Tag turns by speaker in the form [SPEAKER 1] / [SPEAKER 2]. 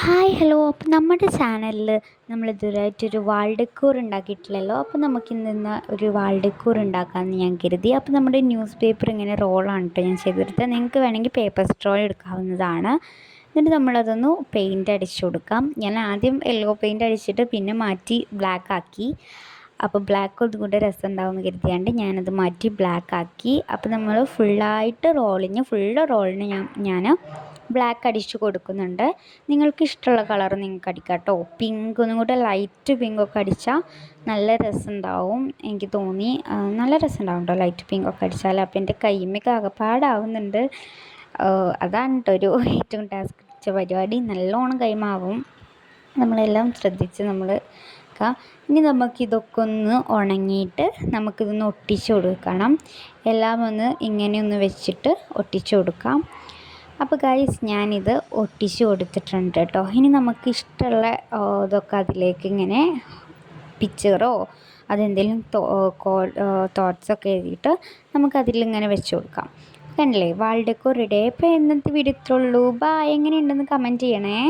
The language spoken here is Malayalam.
[SPEAKER 1] Hi hello. അപ്പോൾ നമ്മുടെ ചാനലിൽ നമ്മളിതുവരെയായിട്ടൊരു വാൾ ഡെക്കോർ ഉണ്ടാക്കിയിട്ടില്ലല്ലോ. അപ്പോൾ നമുക്കിന്ന് ഒരു വാൾ ഡെക്കോർ ഉണ്ടാക്കാമെന്ന് ഞാൻ കരുതി. അപ്പോൾ നമ്മുടെ ന്യൂസ് പേപ്പർ ഇങ്ങനെ റോളാണ് കേട്ടോ ഞാൻ ചെയ്തെടുത്തത്. നിങ്ങൾക്ക് വേണമെങ്കിൽ പേപ്പർ സ്ട്രോ എടുക്കാവുന്നതാണ്. എന്നിട്ട് നമ്മളതൊന്ന് പെയിൻ്റ് അടിച്ചു കൊടുക്കാം. ഞാൻ ആദ്യം യെല്ലോ പെയിൻ്റ് അടിച്ചിട്ട് പിന്നെ മാറ്റി ബ്ലാക്ക് ആക്കി. അപ്പോൾ ബ്ലാക്ക് ഒന്നുകൂടെ രസം ഉണ്ടാവുമെന്ന് കരുതിയാണ്ട് ഞാനത് മാറ്റി ബ്ലാക്ക് ആക്കി. അപ്പോൾ നമ്മൾ ഫുള്ള് റോളിന് ഞാൻ ബ്ലാക്ക് അടിച്ചു കൊടുക്കുന്നുണ്ട്. നിങ്ങൾക്ക് ഇഷ്ടമുള്ള കളർ നിങ്ങൾക്ക് അടിക്കാം കേട്ടോ. പിങ്ക് ഒന്നും കൂടെ ലൈറ്റ് പിങ്കൊക്കെ അടിച്ചാൽ നല്ല രസമുണ്ടാവും എനിക്ക് തോന്നി. നല്ല രസമുണ്ടാവും കേട്ടോ ലൈറ്റ് പിങ്കൊക്കെ അടിച്ചാൽ. അപ്പോൾ എൻ്റെ കൈമൊക്കെ ആകപ്പാടാവുന്നുണ്ട്. അതാണ് കേട്ടോ ഒരു ഏറ്റവും ടാസ്ക് പിടിച്ച പരിപാടി. നല്ലോണം കൈമാവും. നമ്മളെല്ലാം ശ്രദ്ധിച്ച് നമ്മൾ ഇനി നമുക്കിതൊക്കെ ഒന്ന് ഉണങ്ങിയിട്ട് നമുക്കിതൊന്ന് ഒട്ടിച്ചു കൊടുക്കണം. എല്ലാം ഒന്ന് ഇങ്ങനെയൊന്ന് വെച്ചിട്ട് ഒട്ടിച്ചു കൊടുക്കാം. അപ്പോൾ ഗൈസ് ഞാനിത് ഒട്ടിച്ചു കൊടുത്തിട്ടുണ്ട് കേട്ടോ. ഇനി നമുക്ക് ഇഷ്ടമുള്ള ഇതൊക്കെ അതിലേക്ക് ഇങ്ങനെ പിക്ചറോ അതെന്തെങ്കിലും തോട്ട്സൊക്കെ എഴുതിയിട്ട് നമുക്കതിലിങ്ങനെ വെച്ച് കൊടുക്കാം. കണ്ടില്ലേ വാൾ ഡെക്കോർ റെഡി. അപ്പോൾ ഇന്നത്തെ വീഡിയോ ഇത്രയുള്ളൂ. എങ്ങനെയുണ്ടെന്ന് കമൻറ്റ് ചെയ്യണേ.